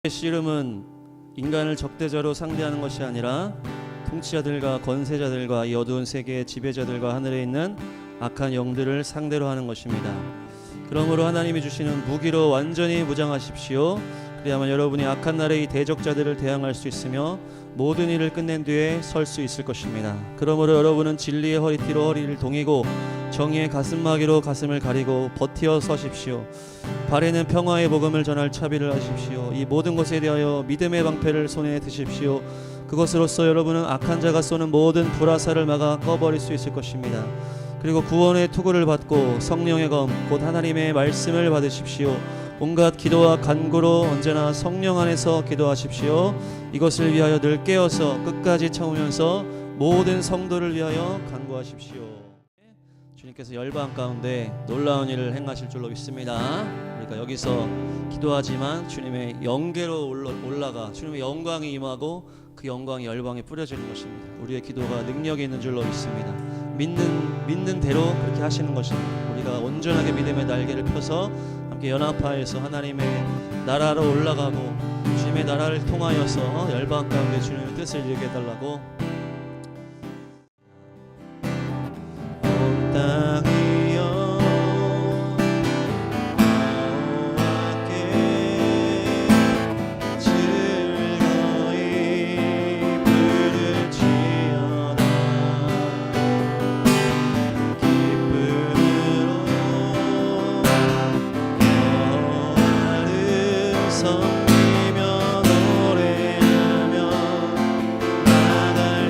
씨름은 인간을 적대자로 상대하는 것이 아니라 통치자들과 건세자들과 이 어두운 세계의 지배자들과 하늘에 있는 악한 영들을 상대로 하는 것입니다. 그러므로 하나님이 주시는 무기로 완전히 무장하십시오. 그래야만 여러분이 악한 날의 이 대적자들을 대항할 수 있으며 모든 일을 끝낸 뒤에 설 수 있을 것입니다. 그러므로 여러분은 진리의 허리띠로 허리를 동이고 정의의 가슴마개로 가슴을 가리고 버티어 서십시오. 발에는 평화의 복음을 전할 차비를 하십시오. 이 모든 것에 대하여 믿음의 방패를 손에 드십시오. 그것으로써 여러분은 악한 자가 쏘는 모든 불화살을 막아 꺼버릴 수 있을 것입니다. 그리고 구원의 투구를 받고 성령의 검 곧 하나님의 말씀을 받으십시오. 온갖 기도와 간구로 언제나 성령 안에서 기도하십시오. 이것을 위하여 늘 깨어서 끝까지 참으면서 모든 성도를 위하여 간구하십시오. 주님께서 열방 가운데 놀라운 일을 행하실 줄로 믿습니다. 그러니까 여기서 기도하지만 주님의 영계로 올라가 주님의 영광이 임하고 그 영광이 열방에 뿌려지는 것입니다. 우리의 기도가 능력이 있는 줄로 믿습니다. 믿는 대로 그렇게 하시는 것입니다. 우리가 온전하게 믿음의 날개를 펴서 함께 연합하여서 하나님의 나라로 올라가고 주님의 나라를 통하여서 열방 가운데 주님의 뜻을 이루게 해달라고. 온 땅이여 섬기며 노래하며 나갈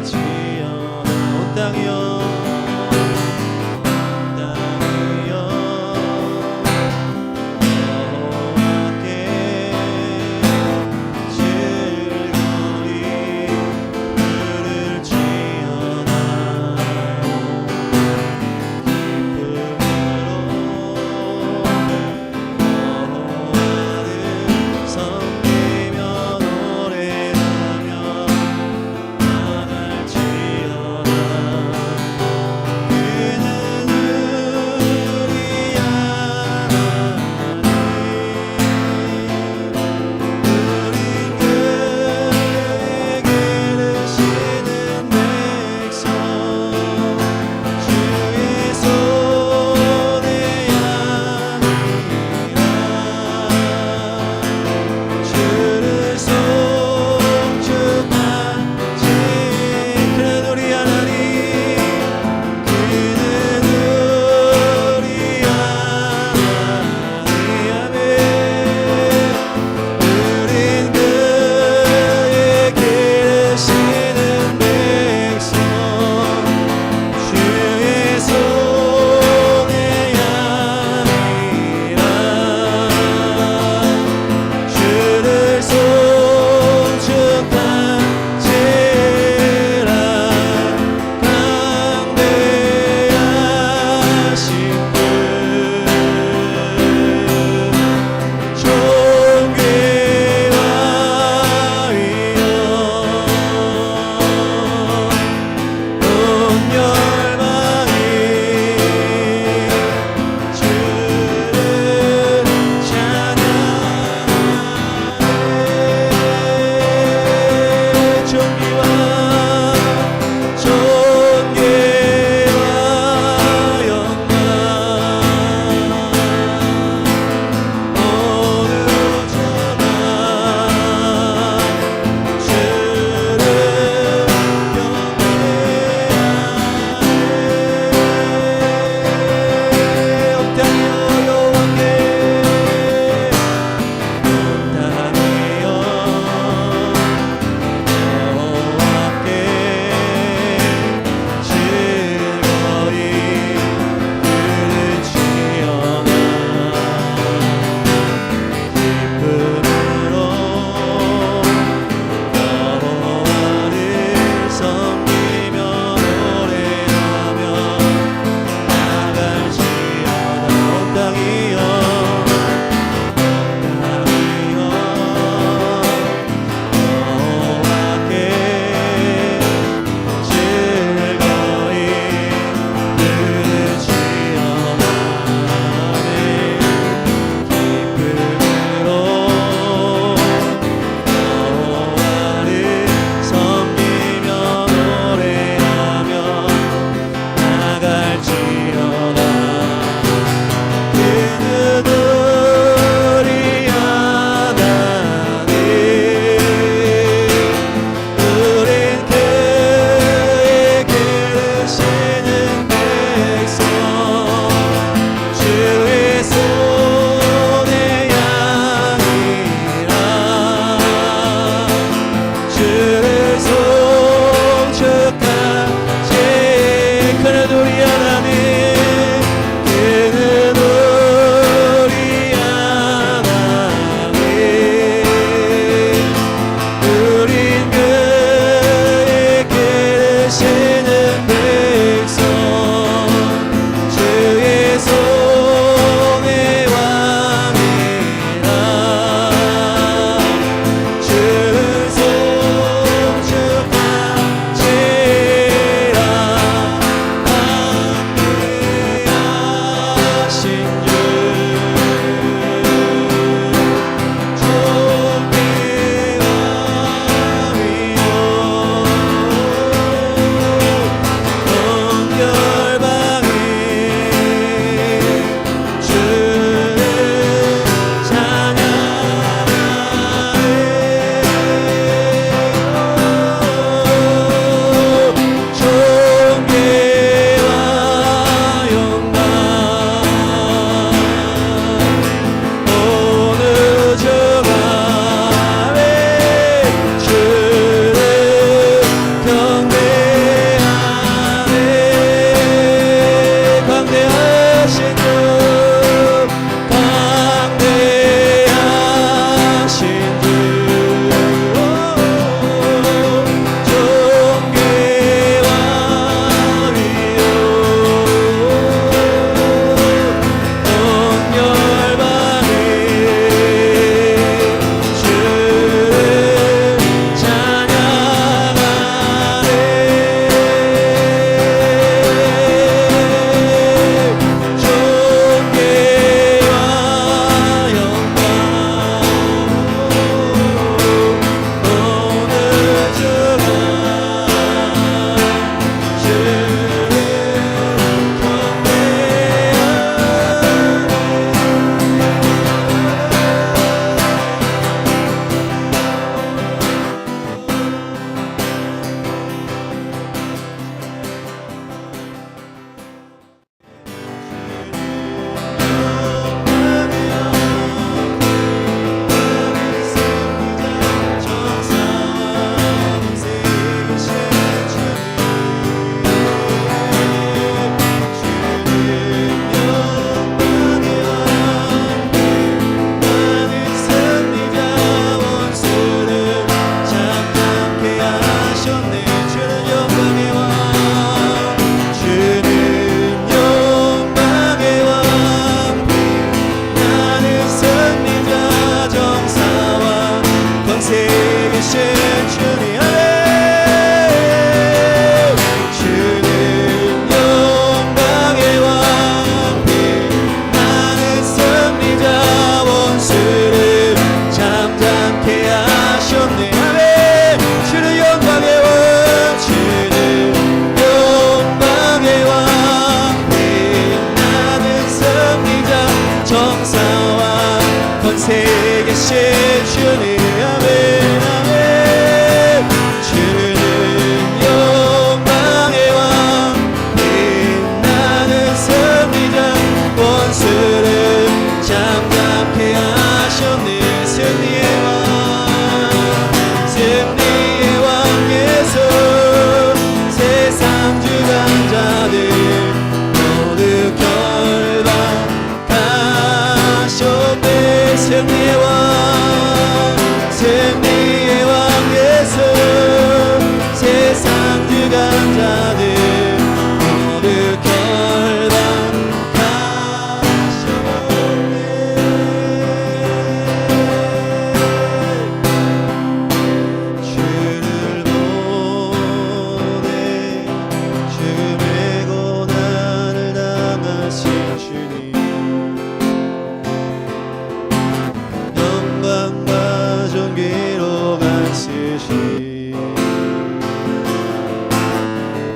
쓰시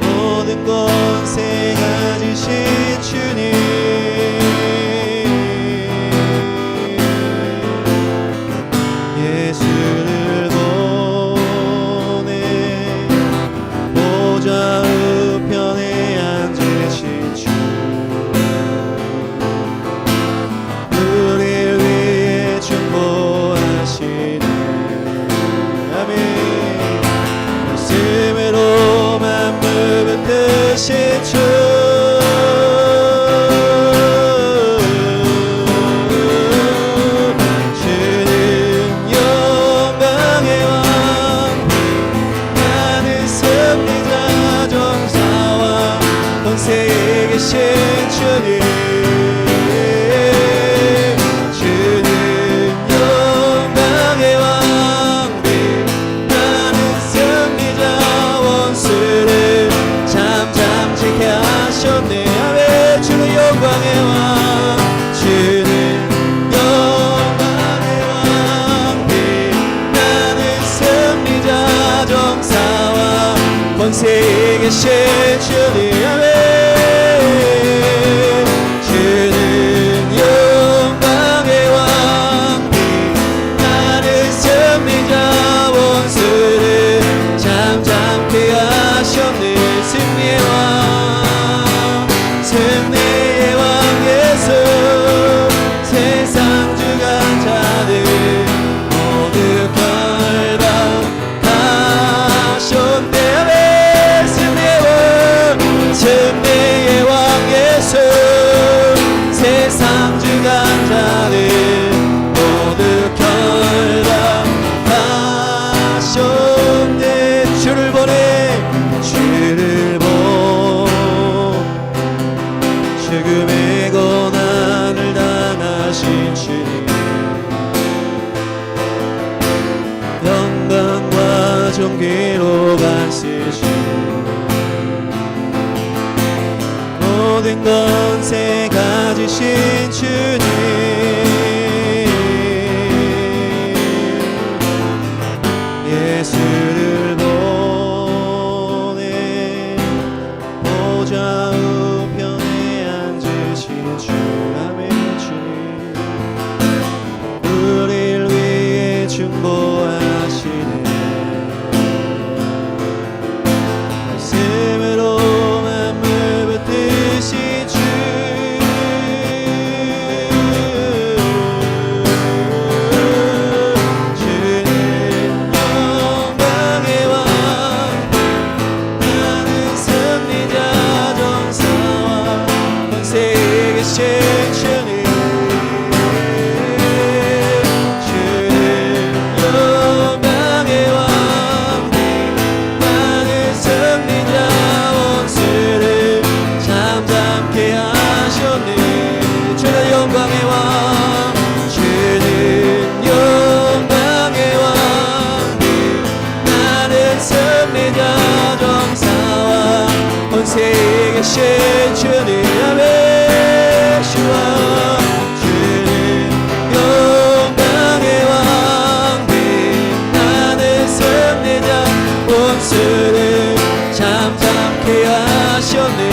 모든 권세 가지신 주님 예수를 보내 보좌 우편에 앉으신 주 우리를 위해 중보하시네 아멘 말씀으로 만물 붙드신 주 권세에 계신 주님 주는 영광의 왕비 나는 승리자 원수를 잠잠 지켜 하셨네 아멘 주는 영광의 왕 주는 영광의 왕비 나는 승리자 정사와 권세에 계신 주님 아멘 승리의 왕 예수 세상 주관자들 모두 결박하셨네 아멘 승리의 왕 예수 세상 주관자들 모두 결박하셨네 주를 보내 주를 죽음의 고난을 당하신 주님 영광과 존귀로 가시신 모든 권세 가지신 주님 예수를 보내 보좌 우리를 위해 중보하시네 말씀으로 만물 붙드신 주 주는 영광의 왕 나는 승리자 정사와 권세에 계신 주님 영광의 왕 주는 영광의 왕 나는 승리자 정사와 권세에 계신 주님 아멘 주와 주는 영광의 왕 나는 승리자 원수를 잠잠케 하셨네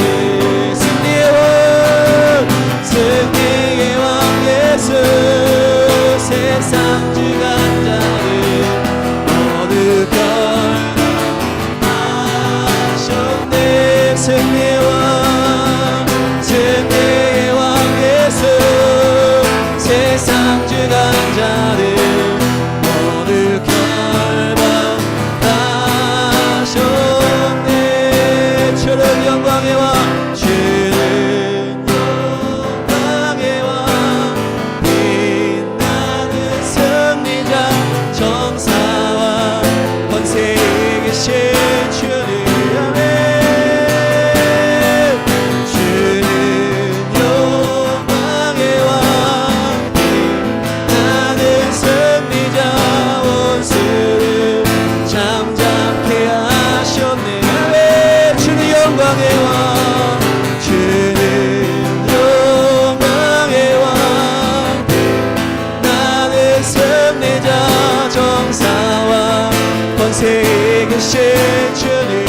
승리의 왕 예수 세상 주관자를 모두 결박하셨네 승리의 왕 곳에 계신 주님,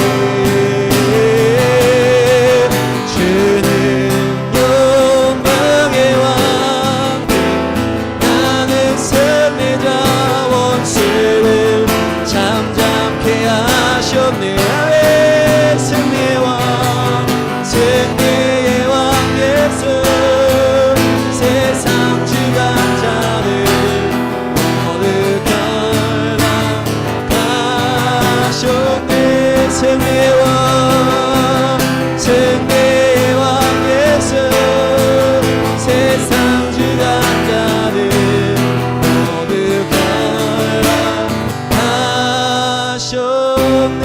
주는 영광의 왕, 나는 승리자, 원수를 잠잠케 하셨네. 승리의 왕, 승리의 왕 예수, 세상 주관자를 모두 결박하셨네. 승리의 왕, 승리의 왕 예수, 세상 주관자를 모두 결박하셨네.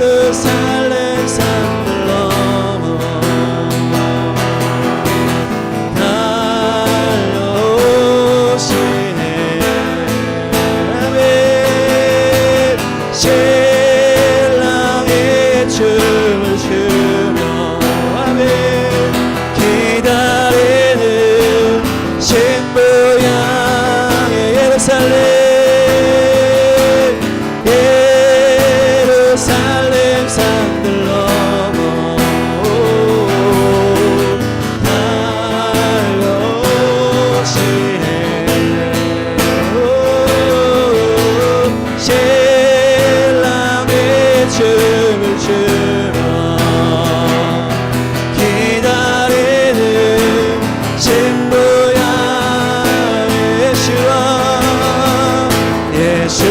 예루살렘 산들 넘어 달려오시네. 신랑의 춤을 추며 기다리는 신부양의 예루살렘, 예루살렘 산들 넘어 달려오시네. 신랑의 춤을 추며 기다리는 신부야 예수와 예수.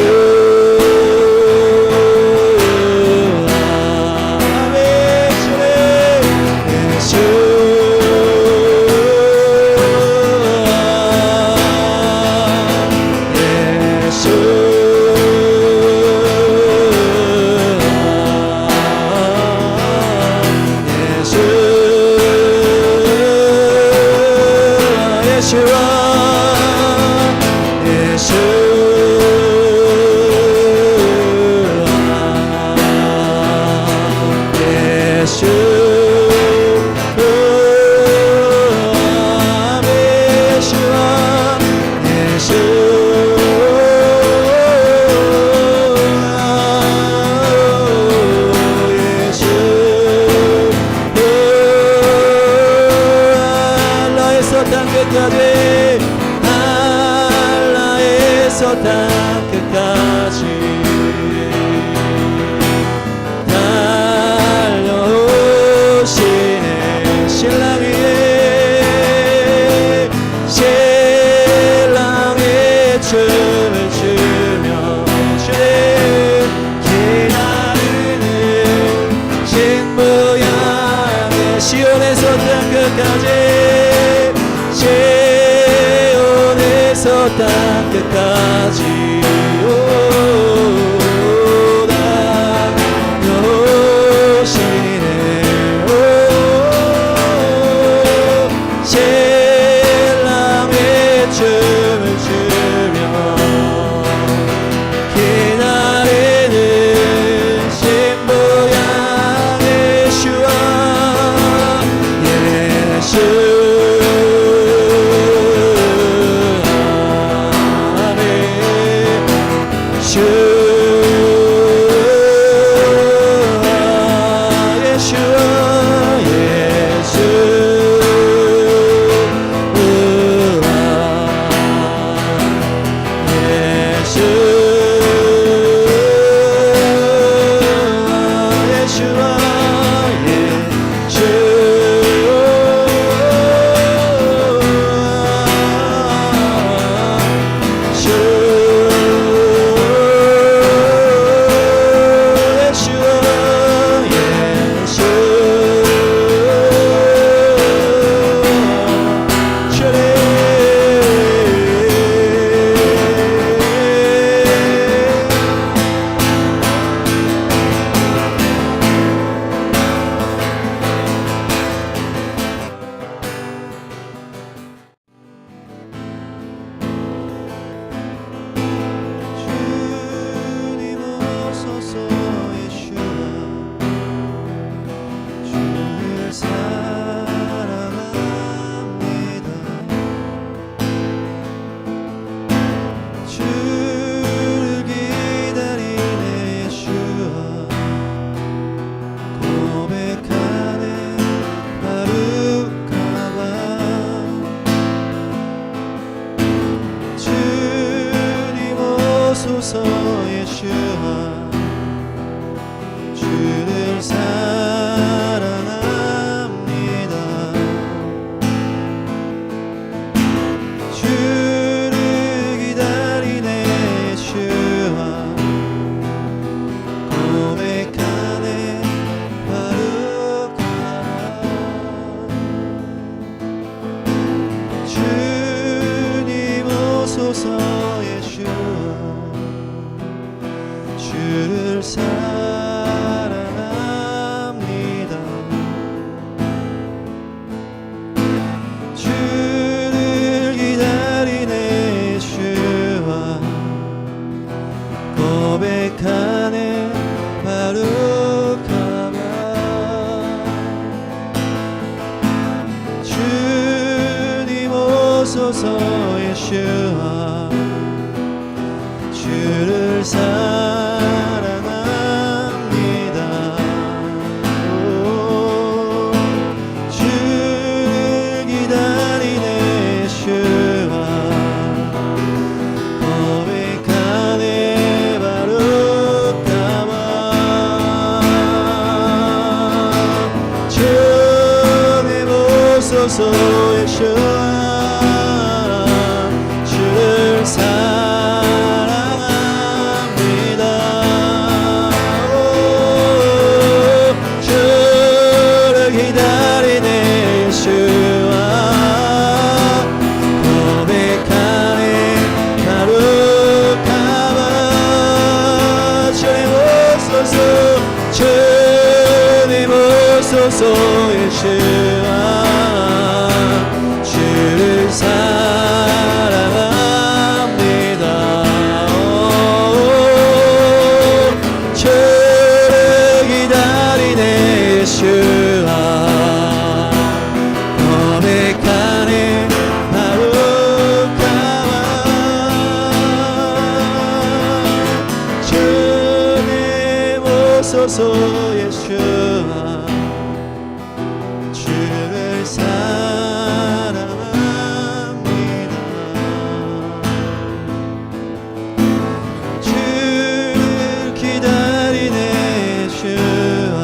할라에서 땅끝까지 달려오시네. 신랑의 춤을 추며 주님 기다리는 신부양의 시온에서 땅끝까지, 시온에서 땅끝까지 달려오시네. 신랑의 춤을 추며 기다리는 신부양의 예수와 예수. 아멘. 오소서 예수와 주를 사랑합니다. 주를 기다리네 예수와 고백하네 바룩하마. 주님 오소서 예수와 주를 사랑합니다. 주를 기다리네 예수와 고백하네 바룩하마. 주님 오소서 예수와 주를 사랑합니다. 주를 기다리네 예수와 고백하네 바룩하마. 주님 오소서 주님 오소서 예수와 주를 사랑합니다. 주를 기다리네 예수와 고백하네 바룩하마. 주님 오소서 예수와 주를 사랑합니다. 주를 기다리네 예수와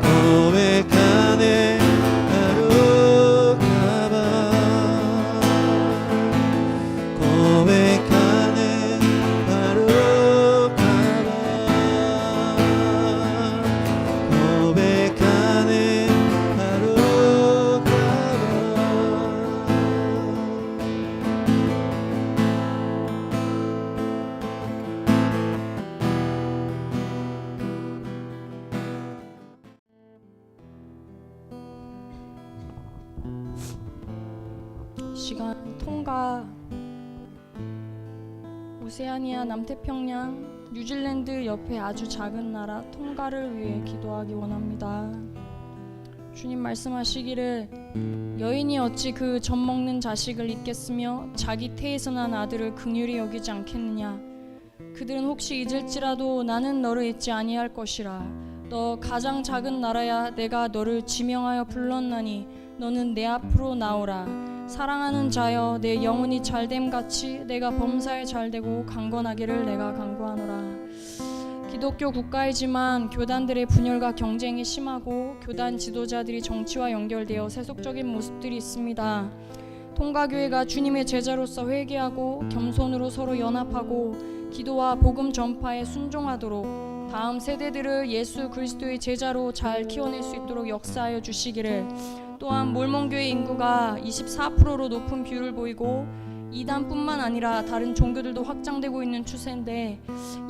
고백하네 바룩하마. 고백하네 바룩하마. 고백하네 바룩하마. 시간 통과 오세아니아 남태평양 뉴질랜드 옆에 아주 작은 나라 통가를 위해 기도하기 원합니다. 주님 말씀하시기를 여인이 어찌 그 젖 먹는 자식을 잊겠으며 자기 태에서 난 아들을 긍휼히 여기지 않겠느냐. 그들은 혹시 잊을지라도 나는 너를 잊지 아니할 것이라. 너 가장 작은 나라야 내가 너를 지명하여 불렀나니 너는 내 앞으로 나오라. 사랑하는 자여 내 영혼이 잘됨같이 내가 범사에 잘되고 강건하기를 내가 간구하노라. 기독교 국가이지만 교단들의 분열과 경쟁이 심하고 교단 지도자들이 정치와 연결되어 세속적인 모습들이 있습니다. 통가교회가 주님의 제자로서 회개하고 겸손으로 서로 연합하고 기도와 복음 전파에 순종하도록 다음 세대들을 예수 그리스도의 제자로 잘 키워낼 수 있도록 역사하여 주시기를. 또한 몰몬교회 인구가 24%로 높은 비율을 보이고 이단뿐만 아니라 다른 종교들도 확장되고 있는 추세인데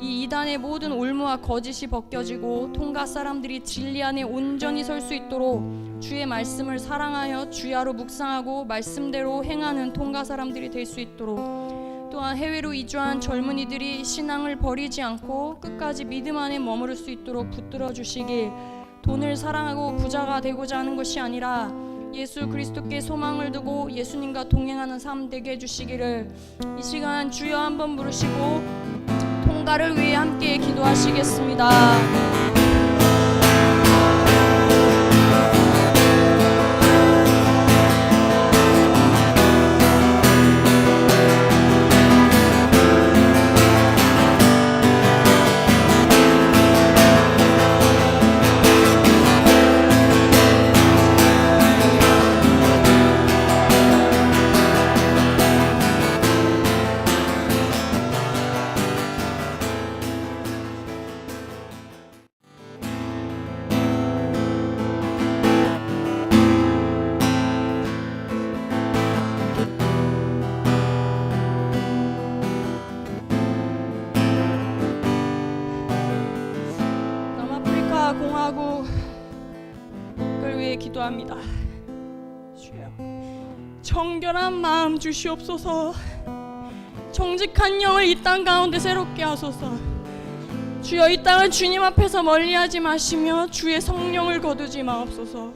이 이단의 모든 올무와 거짓이 벗겨지고 통가 사람들이 진리 안에 온전히 설 수 있도록 주의 말씀을 사랑하여 주야로 묵상하고 말씀대로 행하는 통가 사람들이 될 수 있도록, 또한 해외로 이주한 젊은이들이 신앙을 버리지 않고 끝까지 믿음 안에 머무를 수 있도록 붙들어 주시길. 돈을 사랑하고 부자가 되고자 하는 것이 아니라 예수 그리스도께 소망을 두고 예수님과 동행하는 삶 되게 해주시기를. 이 시간 주여 한번 부르시고 통가를 위해 함께 기도하시겠습니다. 기도합니다. 주여, 정결한 마음 주시옵소서. 정직한 영을 이 땅 가운데 새롭게 하소서. 주여, 이 땅은 주님 앞에서 멀리하지 마시며 주의 성령을 거두지 마옵소서.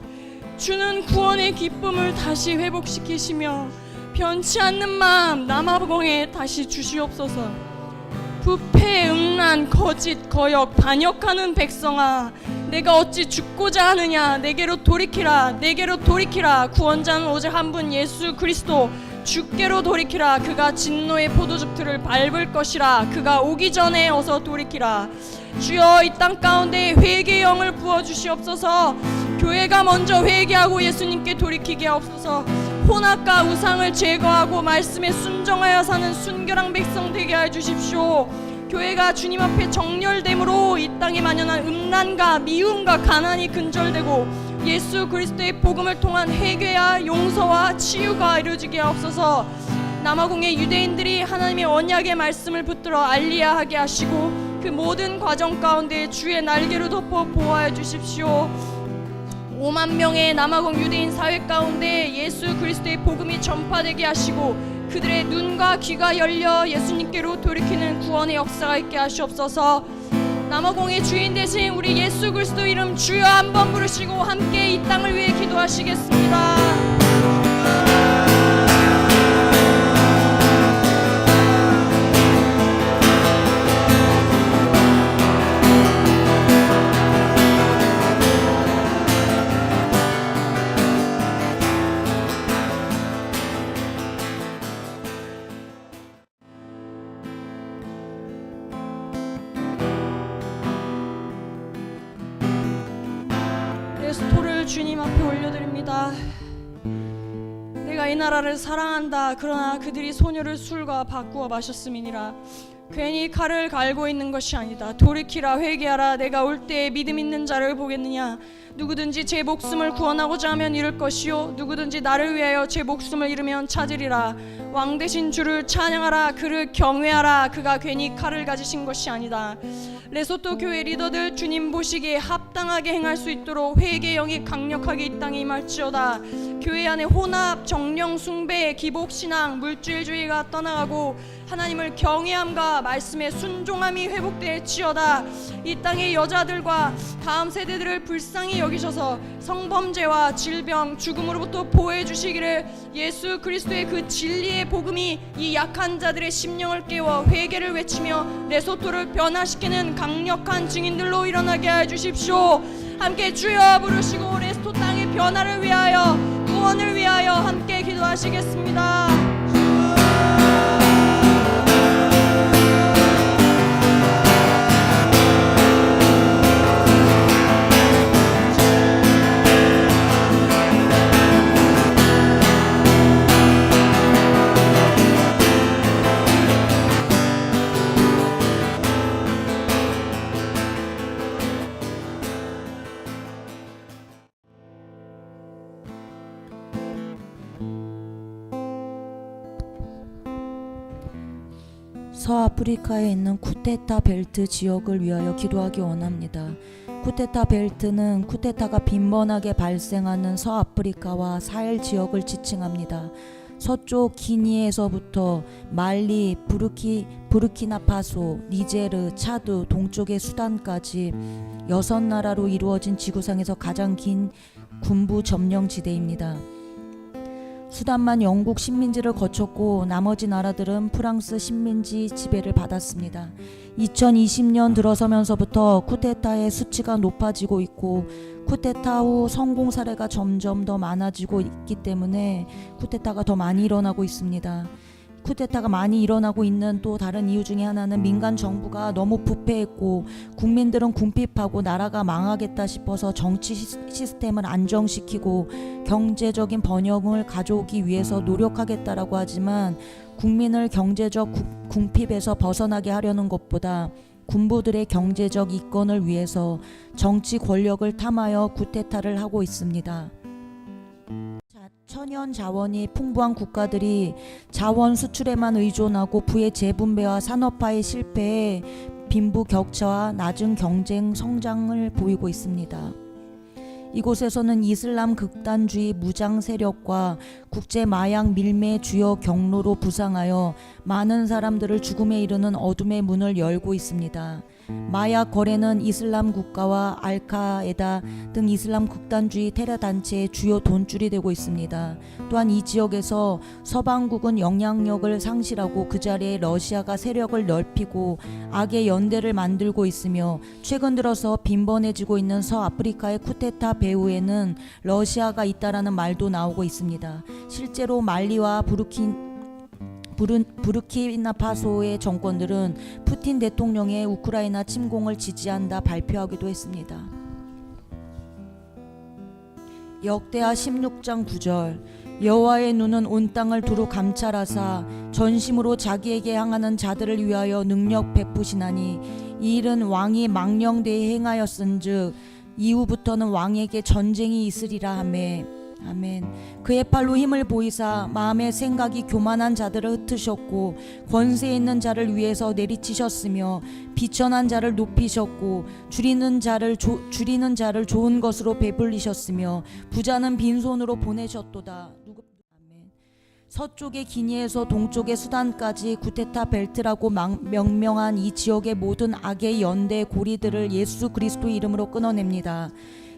주는 구원의 기쁨을 다시 회복시키시며 변치 않는 마음 남아공에 다시 주시옵소서. 부패, 음란, 거짓, 거역, 반역하는 백성아, 내가 어찌 죽고자 하느냐. 내게로 돌이키라, 내게로 돌이키라. 구원자는 오직 한 분, 예수 그리스도. 주께로 돌이키라. 그가 진노의 포도즙 틀을 밟을 것이라. 그가 오기 전에 어서 돌이키라. 주여, 이 땅 가운데 회개의 영을 부어주시옵소서. 교회가 먼저 회개하고 예수님께 돌이키게 하옵소서. 혼합과 우상을 제거하고 말씀에 순종하여 사는 순결한 백성 되게 해주십시오. 교회가 주님 앞에 정렬됨으로 이 땅에 만연한 음란과 미움과 가난이 근절되고 예수 그리스도의 복음을 통한 회개와 용서와 치유가 이루어지게 하옵소서. 남아공의 유대인들이 하나님의 언약의 말씀을 붙들어 알리야 하게 하시고 그 모든 과정 가운데 주의 날개로 덮어 보호하여 주십시오. 5만 명의 남아공 유대인 사회 가운데 예수 그리스도의 복음이 전파되게 하시고 그들의 눈과 귀가 열려 예수님께로 돌이키는 구원의 역사가 있게 하시옵소서. 남아공의 주인 되신 우리 예수 그리스도 이름 주여 한번 부르시고 함께 이 땅을 위해 기도하시겠습니다. 레스토를 주님 앞에 올려드립니다. 내가 이 나라를 사랑한다. 그러나 그들이 소녀를 술과 바꾸어 마셨음이니라. 괜히 칼을 갈고 있는 것이 아니다. 돌이키라, 회개하라. 내가 올 때에 믿음 있는 자를 보겠느냐. 누구든지 제 목숨을 구원하고자 하면 잃을 것이요 누구든지 나를 위하여 제 목숨을 잃으면 찾으리라. 왕 되신 주를 찬양하라. 그를 경외하라. 그가 괜히 칼을 가지신 것이 아니다. 레소토 교회 리더들 주님 보시기에 합당하게 행할 수 있도록 회개의 영이 강력하게 이 땅에 임할지어다. 교회 안에 혼합, 정령 숭배, 기복신앙, 물질주의가 떠나가고 하나님을 경외함과 말씀의 순종함이 회복될지어다. 이 땅의 여자들과 다음 세대들을 불쌍히 여기셔서 성범죄와 질병, 죽음으로부터 보호해 주시기를 예수 그리스도의 그 진리의 복음이 이 약한 자들의 심령을 깨워 회개를 외치며 레소토를 변화시키는 강력한 증인들로 일어나게 해 주십시오. 함께 주여 부르시고 레소토 땅의 변화를 위하여, 구원을 위하여 함께 기도하시겠습니다. 서아프리카에 있는 쿠테타 벨트 지역을 위하여 기도하기 원합니다. 쿠테타 벨트는 쿠데타가 빈번하게 발생하는 서아프리카와 사헬 지역을 지칭합니다. 서쪽 기니에서부터 말리, 부르키나파소, 니제르, 차드, 동쪽의 수단까지 6나라로 이루어진 지구상에서 가장 긴 군부 점령 지대입니다. 수단만 영국 식민지를 거쳤고 나머지 나라들은 프랑스 식민지 지배를 받았습니다. 2020년 들어서면서부터 쿠데타의 수치가 높아지고 있고 쿠데타 후 성공 사례가 점점 더 많아지고 있기 때문에 쿠데타가 더 많이 일어나고 있습니다. 쿠데타가 많이 일어나고 있는 또 다른 이유 중에 하나는 민간 정부가 너무 부패했고 국민들은 궁핍하고 나라가 망하겠다 싶어서 정치 시스템을 안정시키고 경제적인 번영을 가져오기 위해서 노력하겠다라고 하지만 국민을 경제적 궁핍에서 벗어나게 하려는 것보다 군부들의 경제적 이권을 위해서 정치 권력을 탐하여 쿠데타를 하고 있습니다. 천연 자원이 풍부한 국가들이 자원 수출에만 의존하고 부의 재분배와 산업화의 실패에 빈부격차와 낮은 경쟁 성장을 보이고 있습니다. 이곳에서는 이슬람 극단주의 무장 세력과 국제 마약 밀매 주요 경로로 부상하여 많은 사람들을 죽음에 이르는 어둠의 문을 열고 있습니다. 마약 거래는 이슬람 국가와 알카에다 등 이슬람 극단주의 테러 단체의 주요 돈줄이 되고 있습니다. 또한 이 지역에서 서방국은 영향력을 상실하고 그 자리에 러시아가 세력을 넓히고 악의 연대를 만들고 있으며 최근 들어서 빈번해지고 있는 서아프리카의 쿠데타 배후에는 러시아가 있다라는 말도 나오고 있습니다. 실제로 말리와 부르키나파소의 정권들은 푸틴 대통령의 우크라이나 침공을 지지한다 발표하기도 했습니다. 역대하 16장 9절 여호와의 눈은 온 땅을 두루 감찰하사 전심으로 자기에게 향하는 자들을 위하여 능력 베푸시나니 이 일은 왕이 망령되이 행하였은즉 이후부터는 왕에게 전쟁이 있으리라 하매 아멘. 그의 팔로 힘을 보이사 마음의 생각이 교만한 자들을 흩으셨고 권세 있는 자를 위해서 내리치셨으며 비천한 자를 높이셨고 줄이는 자를 좋은 것으로 배불리셨으며 부자는 빈손으로 보내셨도다. 아멘. 서쪽의 기니에서 동쪽의 수단까지 구테타 벨트라고 명명한 이 지역의 모든 악의 연대 고리들을 예수 그리스도 이름으로 끊어냅니다.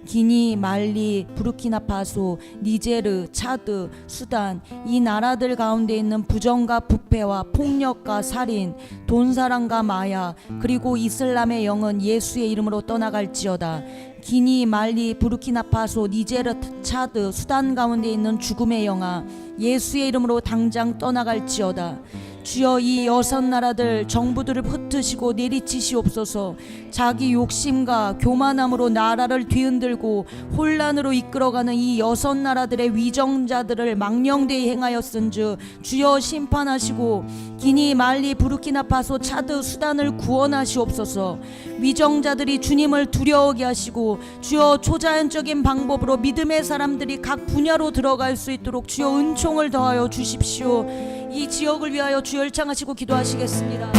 기니, 말리, 부르키나파소, 니제르, 차드, 수단 이 나라들 가운데 있는 부정과 부패와 폭력과 살인, 돈사랑과 마약 그리고 이슬람의 영은 예수의 이름으로 떠나갈지어다. 기니, 말리, 부르키나파소, 니제르, 차드, 수단 가운데 있는 죽음의 영아 예수의 이름으로 당장 떠나갈지어다. 주여 이 6나라들 정부들을 흩으시고 내리치시옵소서. 자기 욕심과 교만함으로 나라를 뒤흔들고 혼란으로 이끌어가는 이 6나라들의 위정자들을 망령되이 행하였은즉 주여 심판하시고 기니 말리 부르키나파소 차드 수단을 구원하시옵소서. 위정자들이 주님을 두려워하게 하시고 주여 초자연적인 방법으로 믿음의 사람들이 각 분야로 들어갈 수 있도록 주여 은총을 더하여 주십시오. 이 지역을 위하여 주 열창하시고 기도하시겠습니다.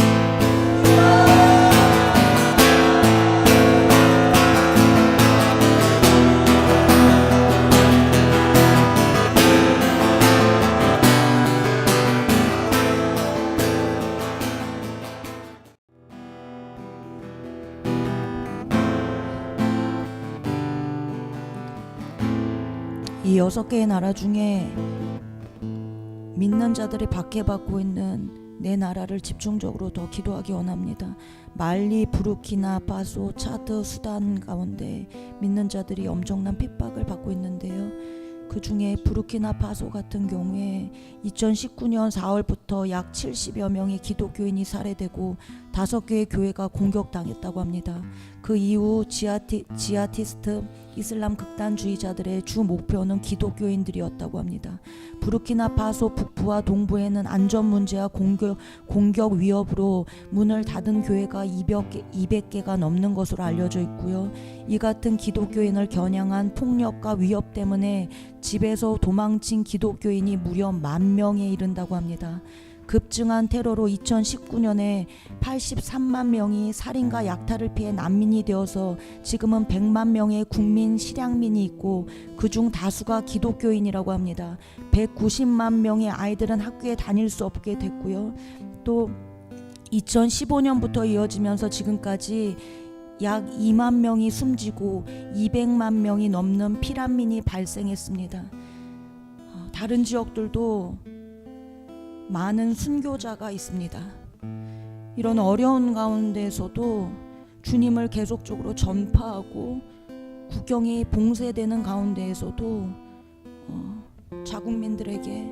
이 6개의 나라 중에 믿는 자들이 박해받고 있는 내 나라를 집중적으로 더 기도하기 원합니다. 말리, 부르키나파소, 차드, 수단 가운데 믿는 자들이 엄청난 핍박을 받고 있는데요. 그 중에 부르키나파소 같은 경우에 2019년 4월부터 약 70여 명의 기독교인이 살해되고 5개의 교회가 공격당했다고 합니다. 그 이후 지하티스트 이슬람 극단주의자들의 주 목표는 기독교인들이었다고 합니다. 부르키나파소 북부와 동부에는 안전 문제와 공격 위협으로 문을 닫은 교회가 200개가 넘는 것으로 알려져 있고요. 이 같은 기독교인을 겨냥한 폭력과 위협 때문에 집에서 도망친 기독교인이 무려 10,000명에 이른다고 합니다. 급증한 테러로 2019년에 83만 명이 살인과 약탈을 피해 난민이 되어서 지금은 100만 명의 국민 실향민이 있고 그중 다수가 기독교인이라고 합니다. 190만 명의 아이들은 학교에 다닐 수 없게 됐고요. 또 2015년부터 이어지면서 지금까지 약 2만 명이 숨지고 200만 명이 넘는 피난민이 발생했습니다. 다른 지역들도 많은 순교자가 있습니다. 이런 어려운 가운데서도 주님을 계속적으로 전파하고 국경이 봉쇄되는 가운데에서도 자국민들에게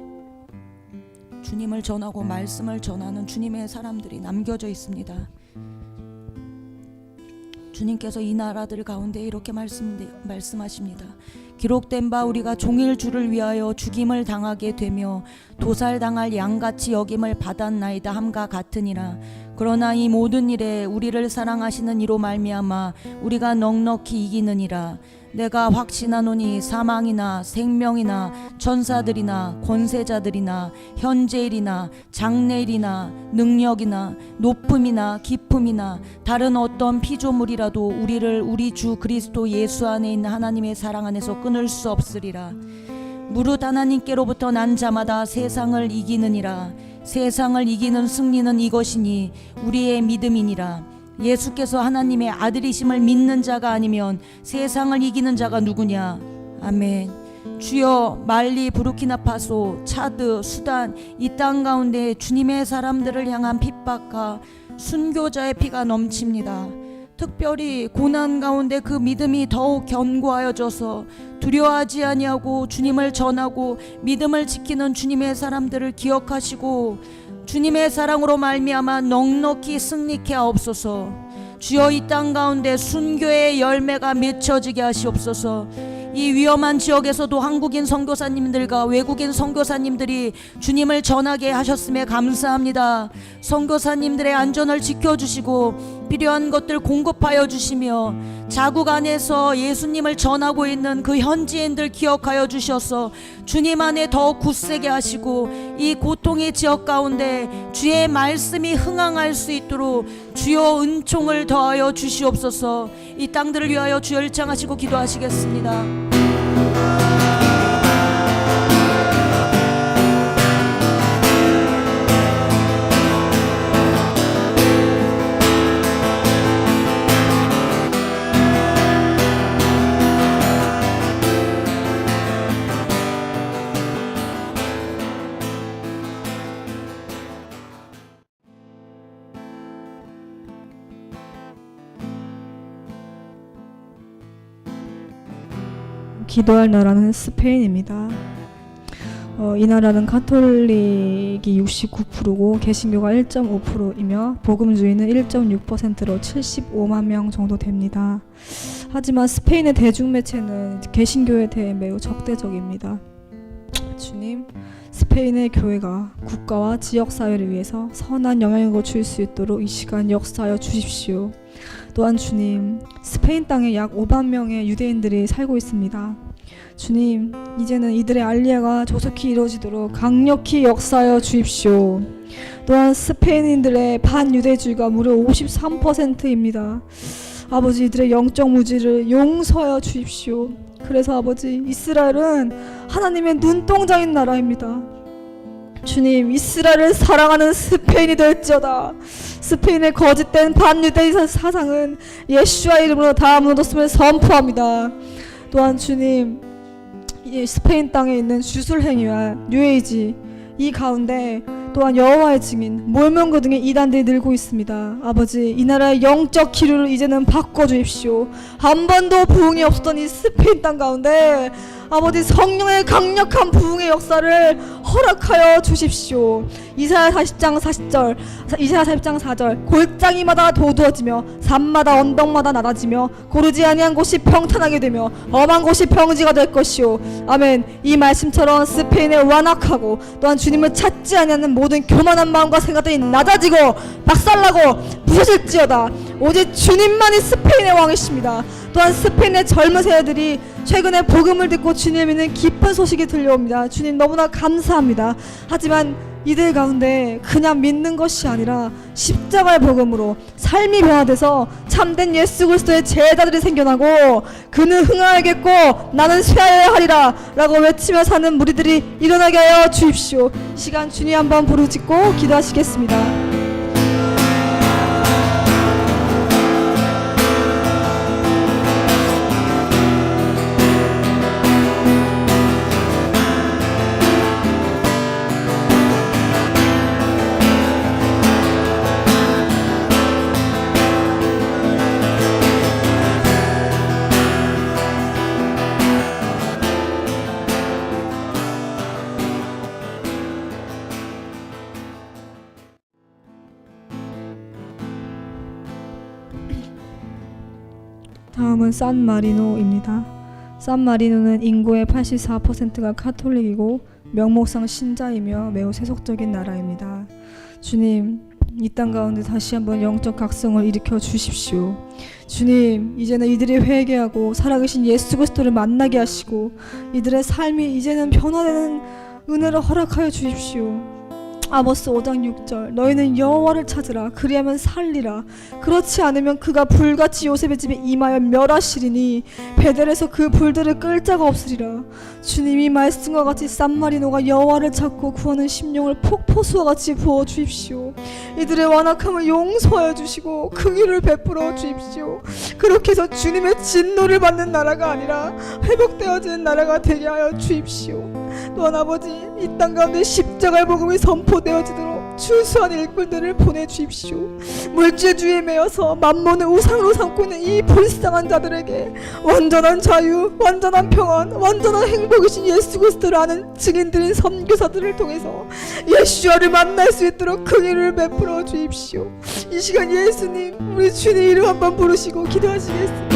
주님을 전하고 말씀을 전하는 주님의 사람들이 남겨져 있습니다. 주님께서 이 나라들 가운데 이렇게 말씀하십니다. 기록된 바 우리가 종일 주를 위하여 죽임을 당하게 되며 도살당할 양같이 여김을 받았나이다 함과 같으니라. 그러나 이 모든 일에 우리를 사랑하시는 이로 말미암아 우리가 넉넉히 이기느니라. 내가 확신하노니 사망이나 생명이나 천사들이나 권세자들이나 현재일이나 장래일이나 능력이나 높음이나 깊음이나 다른 어떤 피조물이라도 우리를 우리 주 그리스도 예수 안에 있는 하나님의 사랑 안에서 끊을 수 없으리라. 무릇 하나님께로부터 난 자마다 세상을 이기느니라. 세상을 이기는 승리는 이것이니 우리의 믿음이니라. 예수께서 하나님의 아들이심을 믿는 자가 아니면 세상을 이기는 자가 누구냐. 아멘. 주여, 말리, 부르키나파소, 차드, 수단 이 땅 가운데 주님의 사람들을 향한 핍박과 순교자의 피가 넘칩니다. 특별히 고난 가운데 그 믿음이 더욱 견고하여져서 두려워하지 아니하고 주님을 전하고 믿음을 지키는 주님의 사람들을 기억하시고 주님의 사랑으로 말미암아 넉넉히 승리케 하옵소서. 주여, 이 땅 가운데 순교의 열매가 맺혀지게 하시옵소서. 이 위험한 지역에서도 한국인 선교사님들과 외국인 선교사님들이 주님을 전하게 하셨음에 감사합니다. 선교사님들의 안전을 지켜주시고 필요한 것들 공급하여 주시며 자국 안에서 예수님을 전하고 있는 그 현지인들 기억하여 주셔서 주님 안에 더욱 굳세게 하시고 이 고통의 지역 가운데 주의 말씀이 흥황할 수 있도록 주여 은총을 더하여 주시옵소서. 이 땅들을 위하여 주 열창하시고 기도하시겠습니다. 기도할 나라는 스페인입니다. 이 나라는 가톨릭이 69%고 개신교가 1.5%이며 복음주의는 1.6%로 75만 명 정도 됩니다. 하지만 스페인의 대중매체는 개신교에 대해 매우 적대적입니다. 주님, 스페인의 교회가 국가와 지역사회를 위해서 선한 영향력을 줄 수 있도록 이 시간 역사하여 주십시오. 또한 주님, 스페인 땅에 약 5만 명의 유대인들이 살고 있습니다. 주님, 이제는 이들의 알리아가 조속히 이루어지도록 강력히 역사하여 주십시오. 또한 스페인인들의 반유대주의가 무려 53%입니다. 아버지, 이들의 영적 무지를 용서하여 주십시오. 그래서 아버지, 이스라엘은 하나님의 눈동자인 나라입니다. 주님, 이스라엘을 사랑하는 스페인이 될지어다. 스페인의 거짓된 반유대의 사상은 예수와의 이름으로 다 무너졌음을 선포합니다. 또한 주님, 이 스페인 땅에 있는 주술행위와 뉴에이지 이 가운데 또한 여호와의 증인, 몰몬교 등의 이단들이 늘고 있습니다. 아버지, 이 나라의 영적 기류를 이제는 바꿔주십시오. 한 번도 부흥이 없었던 이 스페인 땅 가운데 아버지, 성령의 강력한 부흥의 역사를 허락하여 주십시오. 이사야 40장 40절, 이사야 40장 4절, 골짜기마다 도두어지며 산마다 언덕마다 낮아지며 고르지 아니한 곳이 평탄하게 되며 엄한 곳이 평지가 될 것이요. 아멘. 이 말씀처럼 스페인에 완악하고 또한 주님을 찾지 아니하는 모든 교만한 마음과 생각들이 낮아지고 박살나고 부서질지어다. 오직 주님만이 스페인의 왕이십니다. 또한 스페인의 젊은 세대들이 최근에 복음을 듣고 주님을 믿는 기쁜 소식이 들려옵니다. 주님, 너무나 감사합니다. 하지만 이들 가운데 그냥 믿는 것이 아니라 십자가의 복음으로 삶이 변화돼서 참된 예수 그리스도의 제자들이 생겨나고 그는 흥하겠고 나는 쇠하여야 하리라 라고 외치며 사는 무리들이 일어나게 하여 주십시오. 시간 주님 한번 부르짖고 기도하시겠습니다. 다음은 산마리노입니다. 산마리노는 인구의 84%가 카톨릭이고 명목상 신자이며 매우 세속적인 나라입니다. 주님, 이 땅 가운데 다시 한번 영적 각성을 일으켜 주십시오. 주님, 이제는 이들이 회개하고 살아계신 예수 그리스도를 만나게 하시고 이들의 삶이 이제는 변화되는 은혜를 허락하여 주십시오. 아모스 5장 6절 너희는 여호와를 찾으라 그리하면 살리라 그렇지 않으면 그가 불같이 요셉의 집에 임하여 멸하시리니 베델에서 그 불들을 끌 자가 없으리라. 주님이 말씀과 같이 산마리노가 여호와를 찾고 구하는 심령을 폭포수와 같이 부어 주십시오. 이들의 완악함을 용서하여 주시고 긍휼을 베풀어 주십시오. 그렇게 해서 주님의 진노를 받는 나라가 아니라 회복되어지는 나라가 되게 하여 주십시오. 또한 아버지, 이 땅 가운데 십자가의 복음이 선포되어지도록 추수한 일꾼들을 보내주십시오. 물질주의에 매여서 만몬을 우상으로 삼고 있는 이 불쌍한 자들에게 완전한 자유, 완전한 평안, 완전한 행복이신 예수 그리스도를 아는 증인들인 선교사들을 통해서 예수와를 만날 수 있도록 긍휼을 베풀어 주십시오. 이 시간 예수님, 우리 주님 이름 한번 부르시고 기도하시겠습니다.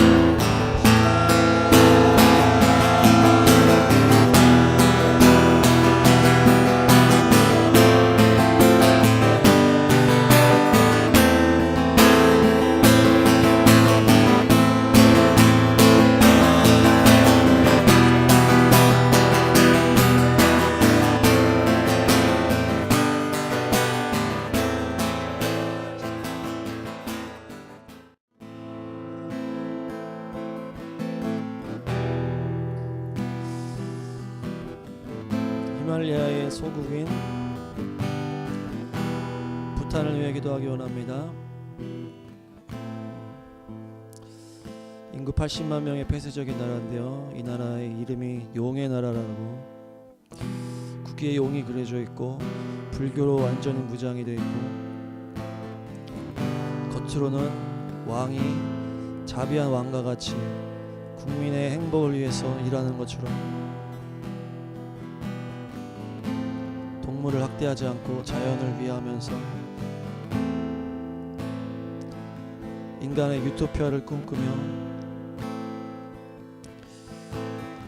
히말라야의 소국인 부탄을 위해 기도하기 원합니다. 인구 80만 명의 폐쇄적인 나라인데요, 이 나라의 이름이 용의 나라라고 국기에 용이 그려져 있고 불교로 완전히 무장이 되어 있고 겉으로는 왕이 자비한 왕과 같이 국민의 행복을 위해서 일하는 것처럼 동물을 학대하지 않고 자연을 위하면서 인간의 유토피아를 꿈꾸며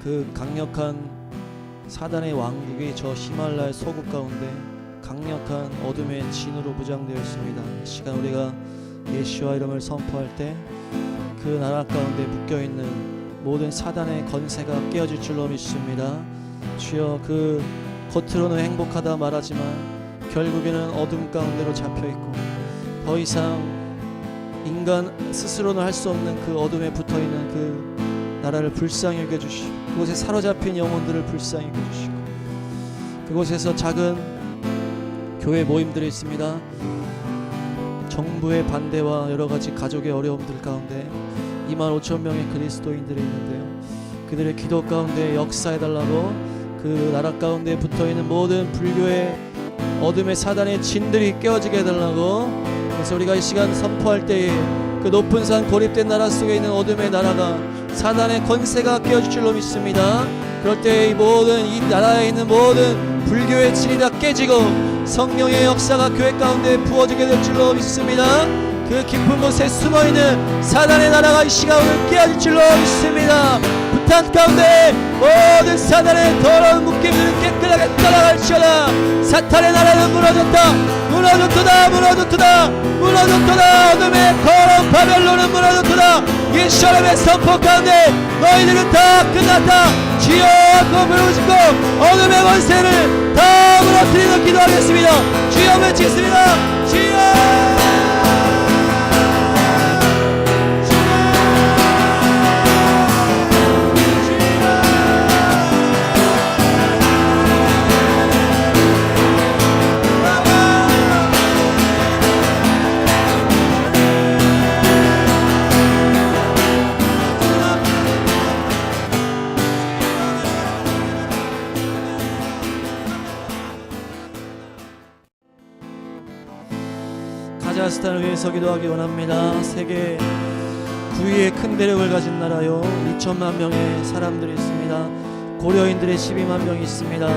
그 강력한 사단의 왕국이 저 히말라야 소국 가운데 강력한 어둠의 진으로 무장되어 있습니다. 이 시간 우리가 예수와 이름을 선포할 때 그 나라 가운데 묶여있는 모든 사단의 건세가 깨어질 줄로 믿습니다. 주여, 그 겉으로는 행복하다 말하지만 결국에는 어둠 가운데로 잡혀있고 더 이상 인간 스스로는 할 수 없는 그 어둠에 붙어있는 그 나라를 불쌍히 여겨주시고 그곳에 사로잡힌 영혼들을 불쌍히 여겨주시고 그곳에서 작은 교회 모임들이 있습니다. 정부의 반대와 여러가지 가족의 어려움들 가운데 25,000명의 그리스도인들이 있는데요, 그들의 기도 가운데 역사해달라고 그 나라 가운데 붙어있는 모든 불교의 어둠의 사단의 진들이 깨어지게 해달라고. 그래서 우리가 이 시간 선포할 때에 그 높은 산 고립된 나라 속에 있는 어둠의 나라가 사단의 권세가 깨어질 줄로 믿습니다. 그럴 때 이 모든 이 나라에 있는 모든 불교의 진이 다 깨지고 성령의 역사가 교회 가운데 부어지게 될 줄로 믿습니다. 그 깊은 곳에 숨어있는 사단의 나라가 이 시간 오늘 깨어질 줄로 믿습니다. 부탄 가운데 모든 사단의 더러운 묶임들을 깨끗하게 떠나갈지어다. 사탄의 나라는 무너졌다. 무너졌도다. 무너졌도다. 무너졌도다. 어둠의 더러운 바벨론은 무너졌도다. 예수님의 선포 가운데 너희들은 다 끝났다. 주여 하고 부르짖고 어둠의 권세를 다 무너뜨리는 기도하겠습니다. 주여 외치겠습니다. 주여. 카자흐스탄을 위해서 기도하기 원합니다. 세계 9위의 큰 대륙을 가진 나라요, 2천만 명의 사람들이 있습니다. 고려인들의 12만 명이 있습니다.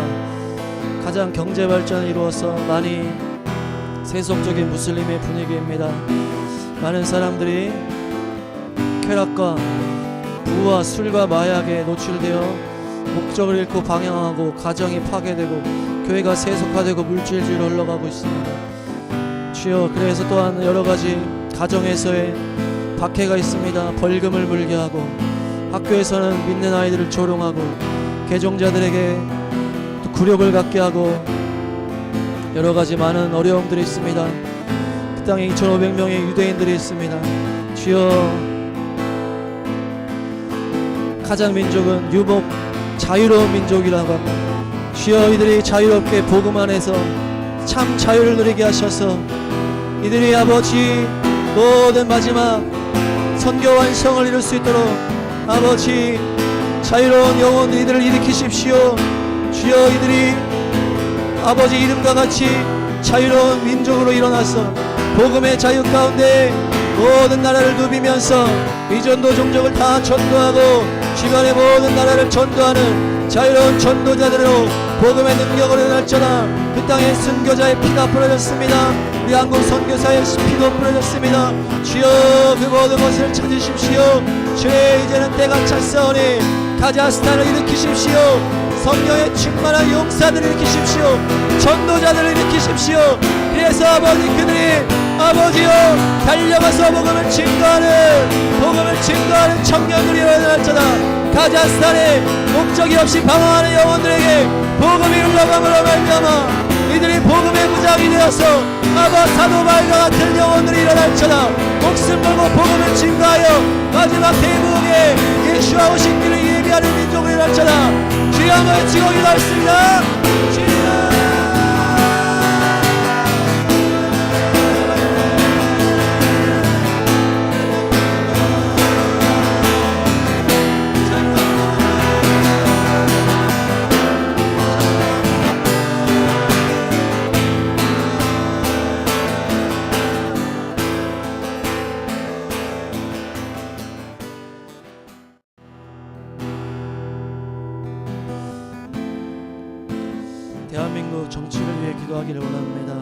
가장 경제 발전을 이루어서 많이 세속적인 무슬림의 분위기입니다. 많은 사람들이 쾌락과 부와 술과 마약에 노출되어 목적을 잃고 방향하고 가정이 파괴되고 교회가 세속화되고 물질주의로 흘러가고 있습니다. 주여, 그래서 또한 여러 가지 가정에서의 박해가 있습니다. 벌금을 물게 하고, 학교에서는 믿는 아이들을 조롱하고, 개종자들에게 또 굴욕을 갖게 하고, 여러 가지 많은 어려움들이 있습니다. 그 땅에 2,500명의 유대인들이 있습니다. 주여, 가장 민족은 유복 자유로운 민족이라고 합니다. 주여, 이들이 자유롭게 복음 안에서 참 자유를 누리게 하셔서 이들이 아버지 모든 마지막 선교 완성을 이룰 수 있도록 아버지 자유로운 영혼 이들을 일으키십시오. 주여, 이들이 아버지 이름과 같이 자유로운 민족으로 일어나서 복음의 자유 가운데 모든 나라를 누비면서 이전도 종족을 다 전도하고 주변의 모든 나라를 전도하는 자유로운 전도자들로 복음의 능력으로 일어날지어다. 그 땅에 순교자의 피가 뿌려졌습니다. 우리 한국 선교사의 피도 뿌려졌습니다. 주여, 그 모든 것을 찾으십시오. 주의 이제는 때가 찼사오니 카자흐스탄을 일으키십시오. 성령의 충만한 용사들을 일으키십시오. 전도자들을 일으키십시오. 그래서 아버지 그들이 아버지여 달려가서 복음을 증거하는 청년들이 일어날지어다. 카자흐스탄에 목적이 없이 방황하는 영혼들에게 복음이 흘러감으로 말미암아 이들이 복음의 무장이 되어서 아바 사도바울과 같은 영혼들이 일어날지어다. 목숨 걸고 복음을 증거하여 마지막 대부흥에 예수와 오신 길을 예비하는 민족을 일어날지어다. 주여, 한번 외치고 기도하겠습니다. 대한민국 정치를 위해 기도하기를 원합니다.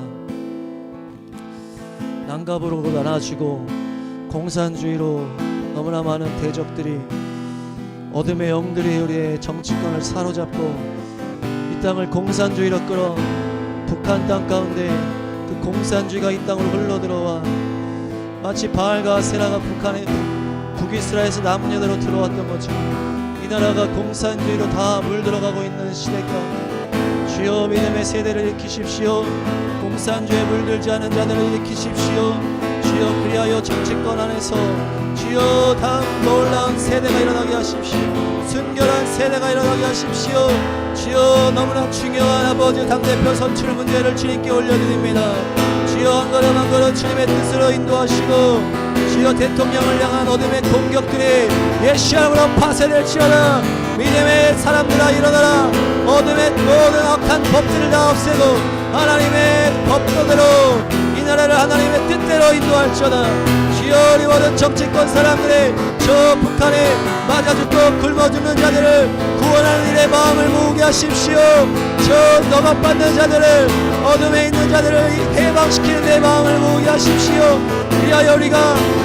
난갑으로 나눠지고 공산주의로 너무나 많은 대적들이 어둠의 영들이 우리의 정치권을 사로잡고 이 땅을 공산주의로 끌어 북한 땅 가운데 그 공산주의가 이 땅으로 흘러들어와 마치 바알과 세라가 북이스라엘에서 남녀대로 들어왔던 것처럼 이 나라가 공산주의로 다 물들어가고 있는 시대 가운데 주여, 믿음의 세대를 일으키십시오. 공산주의에 물들지 않은 자들을 일으키십시오. 주여, 그리하여 정치권 안에서 주여 다음 놀라운 세대가 일어나게 하십시오. 순결한 세대가 일어나게 하십시오. 주여, 너무나 중요한 아버지 당대표 선출 문제를 주님께 올려드립니다. 주여, 한 걸음 한 걸음 주님의 뜻으로 인도하시고 주여, 대통령을 향한 어둠의 공격들이 예수의 이름으로 파쇄될지어다. 믿음의 사람들아 일어나라. 어둠의 모든 악한 법들을 다 없애고 하나님의 법도대로 이 나라를 하나님의 뜻대로 인도할지어다. 주여, 우리 모든 정치권 사람들의 저 북한에 맞아 죽고 굶어 죽는 자들을 구원하는 일에 마음을 모으게 하십시오. 저 억압받는 자들을 어둠에 있는 자들을 해방시키는 데 마음을 모으게 하십시오. 그리하여 우리가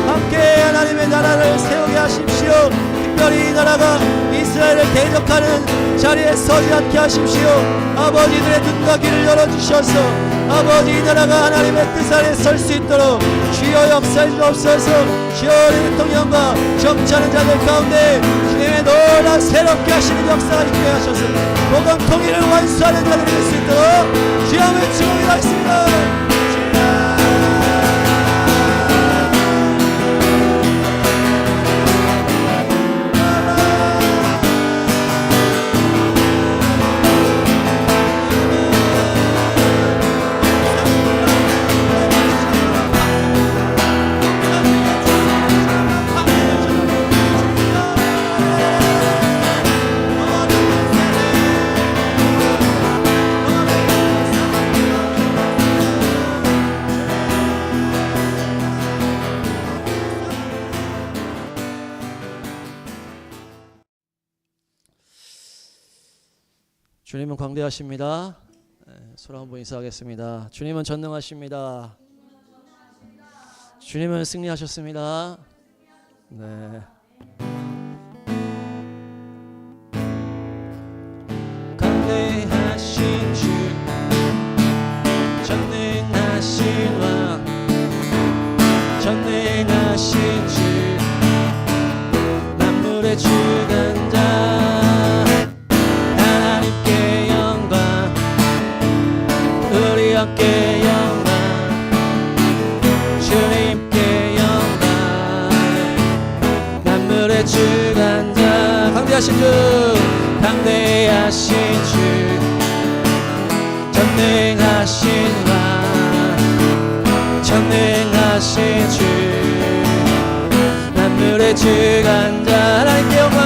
함께 하나님의 나라를 세우게 하십시오. 특별히 이 나라가 이스라엘을 대적하는 자리에 서지 않게 하십시오. 아버지들의 눈과 귀를 열어주셔서 아버지 이 나라가 하나님의 뜻 아래 설 수 있도록 주여 역사해 주옵소서. 주여, 우리 대통령과 정치하는 자들 가운데 주님의 놀라운 새롭게 하시는 역사가 있게 하셔서 복음 통일을 완수하는 자들이 될 수 있도록 주여 외치고 기도하겠습니다. 주님은 광대하십니다. 서로 한번 인사하겠습니다. 주님은 전능하십니다. 주님은 승리하셨습니다. 네. 강대하신 주, 전능하신 전능하신 왕 전능하신 주 만물의 주관자 하나님께 영광 우리 함께 영광 주님께 영광 만물의 주관자 강대하신 주 강대하신 주 전능하신 왕 전능하신 주 만물의 주관자 하나님께 영광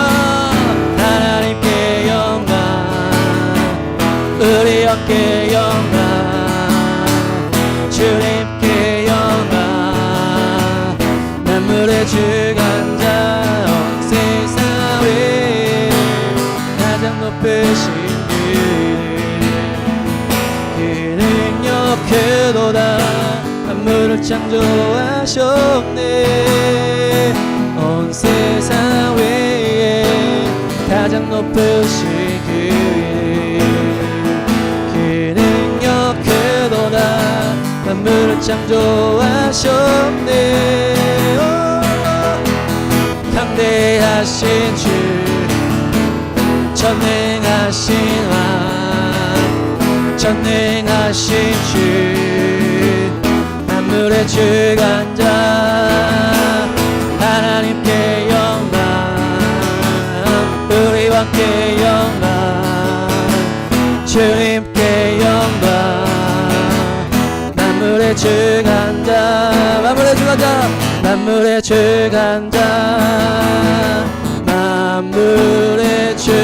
하나님께 영광 우리 함께 영광 주님께 영광 만물의 주관자 온 세상 위에 가장 높으신 그 능력 그도다 만물을 창조하셨네 온 세상 위에 가장 높으신 그 능력 그도다 만물을 창조하셨네 오, 강대하신 주 전능하신 왕 전능하신 주 만물의 주관자 하나님께 영광 우리 왕께 영광 주님께 영광 만물의 주관자 만물의 주관자 만물의 주관자 만물의 주관자